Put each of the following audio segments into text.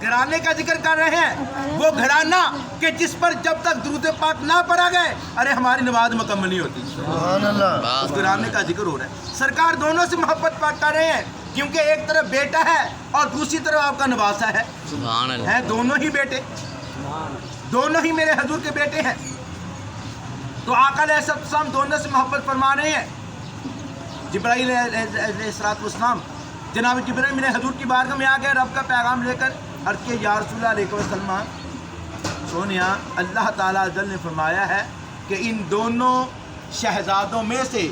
گھرانے کا ذکر کر رہے ہیں، وہ گھرانہ کہ جس پر جب تک درود پاک نہ پڑھا گئے ارے ہماری نماز مکمل نہیں ہوتی. سبحان اللہ. اس گھرانے کا ذکر ہو رہا ہے. سرکار دونوں سے محبت پاک کر رہے ہیں کیونکہ ایک طرف بیٹا ہے اور دوسری طرف آپ کا نواسا ہے. سبحان اللہ. ہیں دونوں ہی بیٹے، دونوں ہی میرے حضور کے بیٹے ہیں. تو آقا علیہ السلام دونوں سے محبت فرما رہے ہیں. جبرائیل علیہ السلام، جناب جبرائیل میرے حضور کی بارگاہ میں آ گئے رب کا پیغام لے کر. عرض کے یا رسول اللہ علیہ وسلم سونیا، اللہ تعالیٰ عزل نے فرمایا ہے کہ ان دونوں شہزادوں میں سے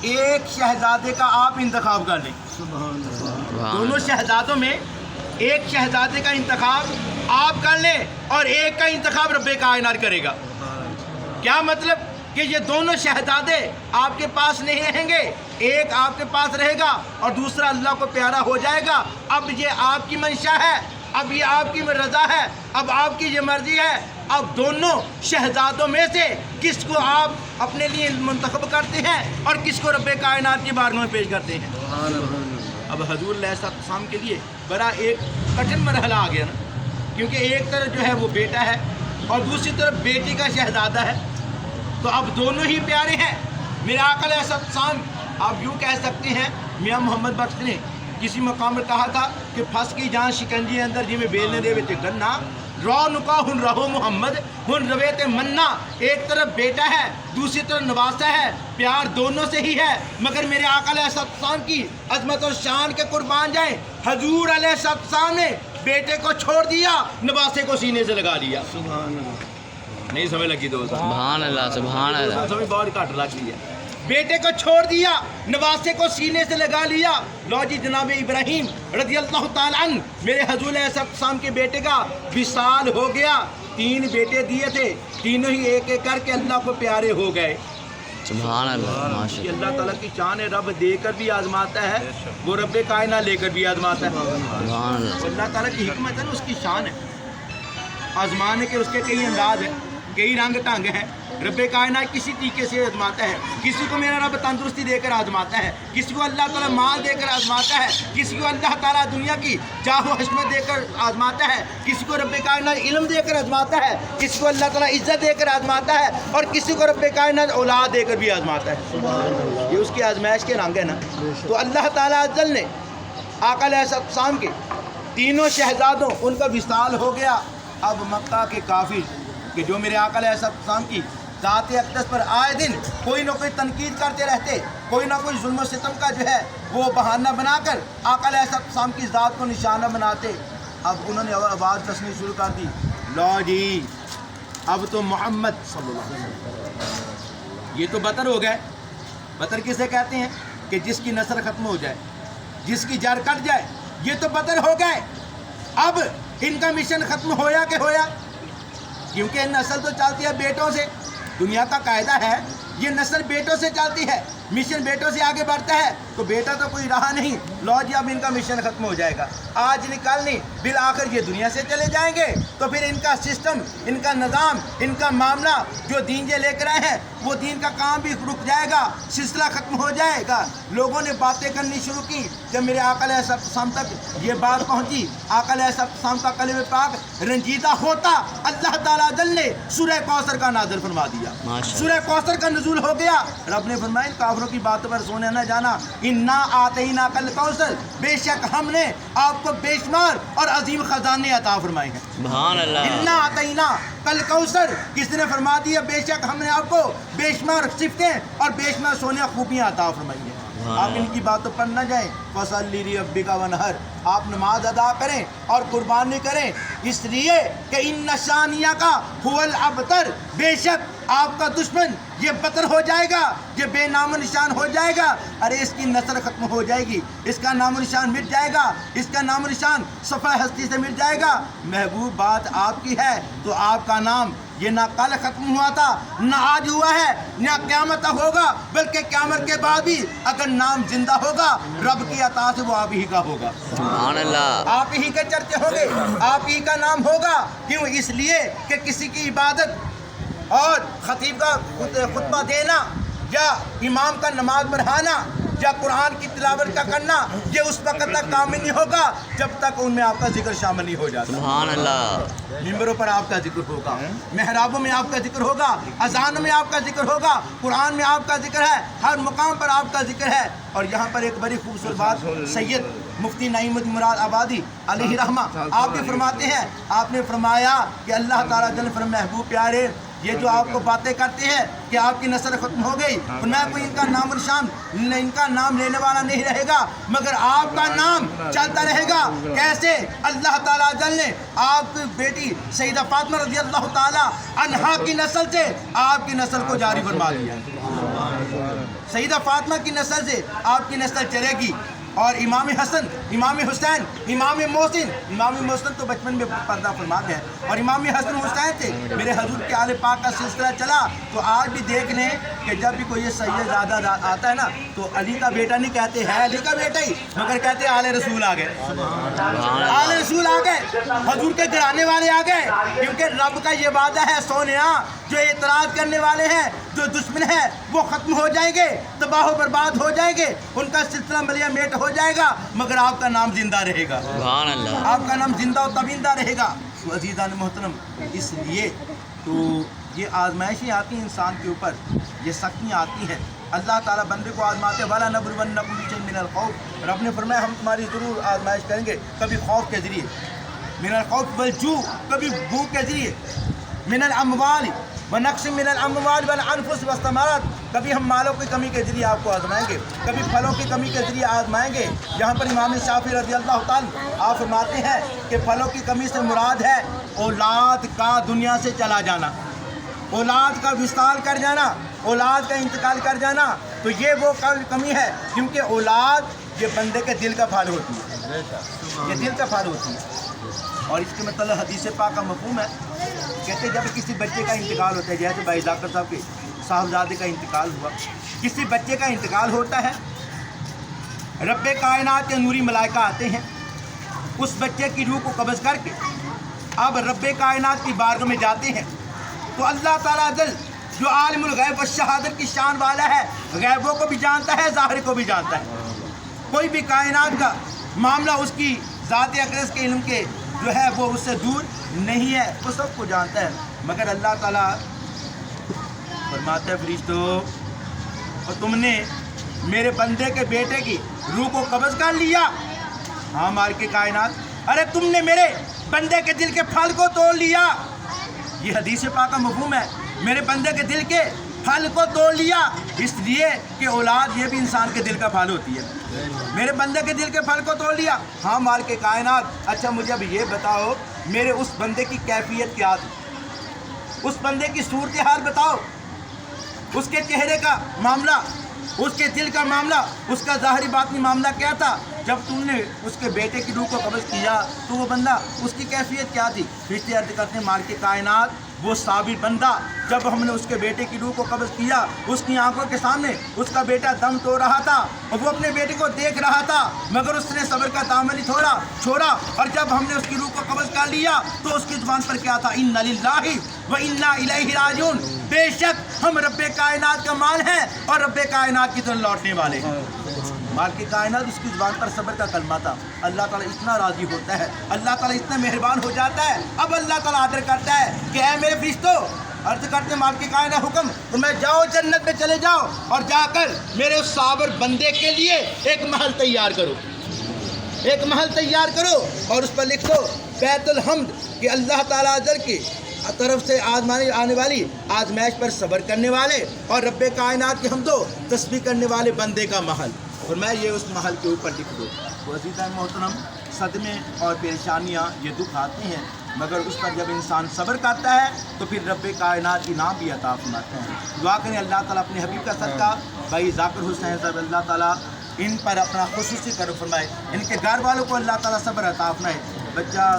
ایک شہزادے کا آپ انتخاب کر لیں. سبحان اللہ. دونوں شہزادوں میں ایک شہزادے کا انتخاب آپ کر لیں اور ایک کا انتخاب رب کائنات کرے گا. کیا مطلب کہ یہ دونوں شہزادے آپ کے پاس نہیں رہیں گے، ایک آپ کے پاس رہے گا اور دوسرا اللہ کو پیارا ہو جائے گا. اب یہ آپ کی منشا ہے، اب یہ آپ کی رضا ہے، اب آپ کی یہ مرضی ہے. اب دونوں شہزادوں میں سے کس کو آپ اپنے لیے منتخب کرتے ہیں اور کس کو رب کائنات کی بارگاہ میں پیش کرتے ہیں. اب حضور علیہ السلام کے لیے بڑا ایک کٹھن مرحلہ آ گیا نا، کیونکہ ایک طرف جو ہے وہ بیٹا ہے اور دوسری طرف بیٹی کا شہزادہ ہے. تو اب دونوں ہی پیارے ہیں. میرے آقا علیہ السلام آپ یوں کہہ سکتے ہیں، میاں محمد بخش نے کسی مقام میں کہا تھا کہ پھنس کی جان شکنجی اندر جی میں بیلنے دے وچ گنا رو نکا ہن رہو محمد ہن روے تے منا. ایک طرف بیٹا ہے دوسری طرف نواسا ہے، پیار دونوں سے ہی ہے. مگر میرے آقا علیہ السلام کی عظمت اور شان کے قربان جائیں، حضور علیہ السلام نے بیٹے کو چھوڑ دیا، نواسے کو سینے سے لگا لیا. سبحان اللہ. نہیں سمجھ لگی دوست؟ سبحان اللہ. سبحان اللہ. سمجھ بہت گھٹ لگ رہی ہے. بیٹے کو چھوڑ دیا، نواسے کو سینے سے لگا لیا. لو جی جناب ابراہیم رضی اللہ تعالیٰ عنہ میرے حضور علیہ السلام کے بیٹے کا وصال ہو گیا. 3 بیٹے دیے تھے، تینوں ہی ایک ایک کر کے اللہ کو پیارے ہو گئے. سبحان اللہ. ماشاء یہ اللہ تعالیٰ کی شان ہے. رب دے کر بھی آزماتا ہے، وہ رب کائنات لے کر بھی آزماتا ہے. سبحان اللہ. اللہ تعالیٰ کی حکمت ہے نا، اس کی شان ہے. آزمانے کے اس کے کئی انداز ہیں، کئی رنگ ٹنگ ہیں. رب کائنات کسی طریقے سے آزماتا ہے. کسی کو میرا رب تندرستی دے کر آزماتا ہے، کسی کو اللہ تعالیٰ مال دے کر آزماتا ہے، کسی کو اللہ تعالیٰ دنیا کی جاہ و حشمت دے کر آزماتا ہے، کسی کو رب کائنات علم دے کر آزماتا ہے، کسی کو اللہ تعالیٰ عزت دے کر آزماتا ہے اور کسی کو رب کائنات اولاد دے کر بھی آزماتا ہے. یہ اس کی آزمائش کے رنگ ہے نا. تو اللہ تعالیٰ عزل نے آقا علیہ السلام کے تینوں شہزادوں ان کا وصال ہو گیا. اب مکہ کے کافر کہ جو میرے آقا علیہ السلام کی ذات اقدس پر آئے دن کوئی نہ کوئی تنقید کرتے رہتے، کوئی نہ کوئی ظلم و ستم کا جو ہے وہ بہانہ بنا کر آقا علیہ السلام کی ذات کو نشانہ بناتے. اب انہوں نے آواز کسنی شروع کر دی، لو جی اب تو محمد صلی اللہ علیہ وسلم یہ تو بطر ہو گئے. بطر کسے کہتے ہیں؟ کہ جس کی نسل ختم ہو جائے، جس کی جڑ کٹ جائے، یہ تو بطر ہو گئے. اب ان کا مشن ختم ہویا کہ ہویا، کیونکہ نسل تو چلتی ہے بیٹوں سے. دنیا کا قاعدہ ہے یہ نسل بیٹوں سے چلتی ہے، مشن بیٹوں سے آگے بڑھتا ہے. تو بیٹا تو کوئی رہا نہیں، لو جی اب ان کا مشن ختم ہو جائے گا. آج نکال نہیں بالآخر یہ دنیا سے چلے جائیں گے. تو پھر ان کا سسٹم، ان کا نظام، ان کا معاملہ جو دین یہ لے کر آئے ہیں وہ دین کا کام بھی رک جائے گا، سلسلہ ختم ہو جائے گا. لوگوں نے باتیں کرنی شروع کی. جب میرے آقا علیہ السلام تک یہ بات پہنچی، آقا علیہ السلام کا کلمہ پاک رنجیدہ ہوتا، اللہ تعالیٰ جل نے سورہ کوثر کا نازل فرما دیا. سورہ کوثر کا نزول ہو گیا. رب نے فرمایا کافروں کی باتوں پر سونے نہ جانا. انا آتینا کل کوثر، بے شک ہم نے آپ کو بے شمار اور عظیم خزانے عطا فرمائے ہیں. سبحان اللہ. انا آتینا کل کوثر، کس نے فرما دیا بے شک ہم نے آپ کو بے شمار صفتیں اور بے شمار سونے خوبیاں عطا فرمائی ہیں. آپ ان کی باتوں پر نہ جائیں. فصلی لربک وانحر، آپ نماز ادا کریں اور قربانی کریں، اس لیے کہ ان نشانیہ کا هو الابتر، بے شک آپ کا دشمن یہ بتر ہو جائے گا، یہ بے نام و نشان ہو جائے گا. ارے اس کی نسل ختم ہو جائے گی، اس کا نام و نشان مٹ جائے گا، اس کا نام و نشان صفحہ ہستی سے مٹ جائے گا. محبوب بات آپ کی ہے تو آپ کا نام یہ نہ کل ختم ہوا تھا، نہ آج ہوا ہے، نہ قیامت ہوگا، بلکہ قیامت کے بعد بھی اگر نام زندہ ہوگا رب کی عطا سے وہ آپ ہی کا ہوگا. سبحان اللہ. آپ ہی کے چرچے ہوں گے، آپ ہی کا نام ہوگا. کیوں؟ اس لیے کہ کسی کی عبادت اور خطیب کا خطبہ دینا یا امام کا نماز پڑھانا یا قرآن کی تلاوت کا کرنا یہ اس وقت تک کامل نہیں ہوگا جب تک ان میں آپ کا ذکر شامل نہیں ہو جاتا. سبحان اللہ. ممبروں پر آپ کا ذکر ہوگا, محرابوں میں آپ کا ذکر ہوگا, اذان میں آپ کا ذکر ہوگا, قرآن میں آپ کا ذکر ہے, ہر مقام پر آپ کا ذکر ہے. اور یہاں پر ایک بڑی خوبصورت بات سید مفتی نعیم الدین مراد آبادی علیہ رحمہ آپ بھی فرماتے ہیں, آپ نے فرمایا کہ اللہ تعالیٰ جل فرم محبوب پیارے یہ جو آپ کو باتیں کرتے ہیں کہ آپ کی نسل ختم ہو گئی, فرمایا کوئی ان کا نام نشان ان کا نام لینے والا نہیں رہے گا مگر آپ کا نام چلتا رہے گا. کیسے؟ اللہ تعالیٰ جل نے آپ کی بیٹی سیدہ فاطمہ رضی اللہ تعالیٰ عنہا کی نسل سے آپ کی نسل کو جاری فرما دیا. سیدہ فاطمہ کی نسل سے آپ کی نسل چلے گی. اور امام حسن, امام حسین, امام محسن تو بچپن میں پردہ فرما گئے, اور امام حسن حسین تھے میرے حضور کے آل پاک کا سلسلہ چلا. تو آج بھی دیکھ لیں کہ جب بھی کوئی سید زادہ آتا ہے نا تو علی کا بیٹا نہیں کہتے, ہے علی کا بیٹا ہی, مگر کہتے آل رسول آ گئے, آل رسول آ گئے, حضور کے گھرانے والے آ گئے. کیونکہ رب کا یہ وعدہ ہے سونیا جو اعتراض کرنے والے ہیں, جو دشمن ہیں وہ ختم ہو جائیں گے, تباہ و برباد ہو جائیں گے, ان کا سلسلہ ملیا میٹ ہو جائے گا, مگر آپ کا نام زندہ رہے گا. سبحان اللہ. آپ کا نام زندہ و تابندہ رہے گا. تو عزیزان محترم, اس لیے تو یہ آزمائشیں آتی ہیں انسان کے اوپر, یہ سختیاں آتی ہیں. اللہ تعالیٰ بندے کو آزماتے ہیں, وَلَا نَبْلُوَنَّكُم بِشَيْءٍ مِّنَ الْخَوْفِ, رب نے فرمایا ہم تمہاری ضرور آزمائش کریں گے, کبھی خوف کے ذریعے, من الخوف والجوع, کبھی بھوک کے ذریعے, من الاموال ونقص من الاموال والانفس والثمرات, کبھی ہم مالوں کی کمی کے ذریعے آپ کو آزمائیں گے, کبھی پھلوں کی کمی کے ذریعے آزمائیں گے. یہاں پر امام شافعی رضی اللہ تعالیٰ آپ فرماتے ہیں کہ پھلوں کی کمی سے مراد ہے اولاد کا دنیا سے چلا جانا, اولاد کا وصال کر جانا, اولاد کا انتقال کر جانا. تو یہ وہ کمی ہے, کیونکہ اولاد یہ بندے کے دل کا پھل ہوتی ہے, یہ دل کا پھل ہوتی ہے. اور اس کے مطلب حدیث پاک کا مفہوم ہے, کہتے ہیں جب کسی بچے کا انتقال ہوتا ہے, جیسے بھائی ذاکر صاحب کے صاحبزادے کا انتقال ہوا, کسی بچے کا انتقال ہوتا ہے, رب کائنات کے نوری ملائکہ آتے ہیں, اس بچے کی روح کو قبض کر کے اب رب کائنات کی بارگاہ میں جاتے ہیں. تو اللہ تعالیٰ جل جو عالم الغیب و شہادت کی شان والا ہے, غیبوں کو بھی جانتا ہے, ظاہر کو بھی جانتا ہے. کوئی بھی کائنات کا معاملہ اس کی ذات اقدس کے علم کے جو ہے وہ اس سے دور نہیں ہے, وہ سب کو جانتا ہے. مگر اللہ تعالیٰ فرماتا ہے فرشتوں, اور تم نے میرے بندے کے بیٹے کی روح کو قبض کر لیا. ہاں مار کے کائنات, ارے تم نے میرے بندے کے دل کے پھل کو توڑ لیا. یہ حدیث پاک کا مفہوم ہے, میرے بندے کے دل کے پھل کو توڑ لیا, اس لیے کہ اولاد یہ بھی انسان کے دل کا پھل ہوتی ہے. میرے بندے کے دل کے پھل کو توڑ لیا. ہاں مال کے کائنات, اچھا مجھے اب یہ بتاؤ میرے اس بندے کی کیفیت کیا تھی, اس بندے کی صورتحال بتاؤ, اس کے چہرے کا معاملہ, اس کے دل کا معاملہ, اس کا ظاہری باطنی معاملہ کیا تھا. جب تم نے اس کے بیٹے کی روح کو قبض کیا تو وہ بندہ اس کی کیفیت کیا تھی. فرشتے عرض کرتے ہیں مال کے کائنات, وہ صابر بندہ جب ہم نے اس کے بیٹے کی روح کو قبض کیا, اس کی آنکھوں کے سامنے اس کا بیٹا دم توڑ رہا تھا اور وہ اپنے بیٹے کو دیکھ رہا تھا, مگر اس نے صبر کا دامن نہیں چھوڑا. اور جب ہم نے اس کی روح کو قبض کر لیا تو اس کی زبان پر کیا تھا, انا للہ و انا الیہ راجعون, بے شک ہم رب کائنات کا مال ہیں اور رب کائنات کی طرف لوٹنے والے ہیں. مال کی کائنات اس کی زبان پر صبر کا کلمہ تھا. اللہ تعالیٰ اتنا راضی ہوتا ہے, اللہ تعالیٰ اتنا مہربان ہو جاتا ہے. اب اللہ تعالیٰ آدر کرتا ہے کہ اے میرے فرشتوں, عرض کرتے مال کی کائنات حکم تو میں جاؤ جنت میں چلے جاؤ اور جا کر میرے اس صابر بندے کے لیے ایک محل تیار کرو, ایک محل تیار کرو اور اس پر لکھ دو بیت الحمد, کہ اللہ تعالیٰ عزل کی طرف سے آنے والی آزمائش پر صبر کرنے والے اور رب کائنات کی حمد و تسبیح کرنے والے بندے کا محل. اور میں یہ اس محل کے اوپر لکھ دوں. تو عزیزان محترم, صدمے اور پریشانیاں یہ دکھ آتے ہیں, مگر اس پر جب انسان صبر کرتا ہے تو پھر رب کائنات انعام بھی عطا فرماتے ہیں. دعا کریں اللہ تعالیٰ اپنے حبیب کا صدقہ بھائی ذاکر حسین صاحب, اللہ تعالیٰ ان پر اپنا خصوصی کرم فرمائے, ان کے گھر والوں کو اللہ تعالیٰ صبر عطا فرمائے. بچہ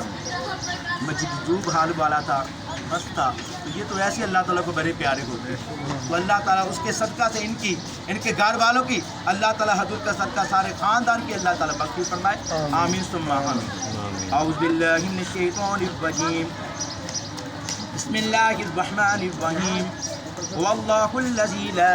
مجذوب حال والا تھا, مست تھا, تو یہ تو ایسے اللہ تعالیٰ کو بڑے پیارے ہوتے ہیں. تو اللہ تعالیٰ اس کے صدقہ سے ان کے گھر والوں کی اللہ تعالیٰ حضور کا صدقہ سارے خاندان کی اللہ تعالیٰ بخشش فرمائے. آمین ثم آمین. اعوذ باللہ من الشیطان الرجیم, بسم اللہ الرحمن الرحیم, واللہ الذی لا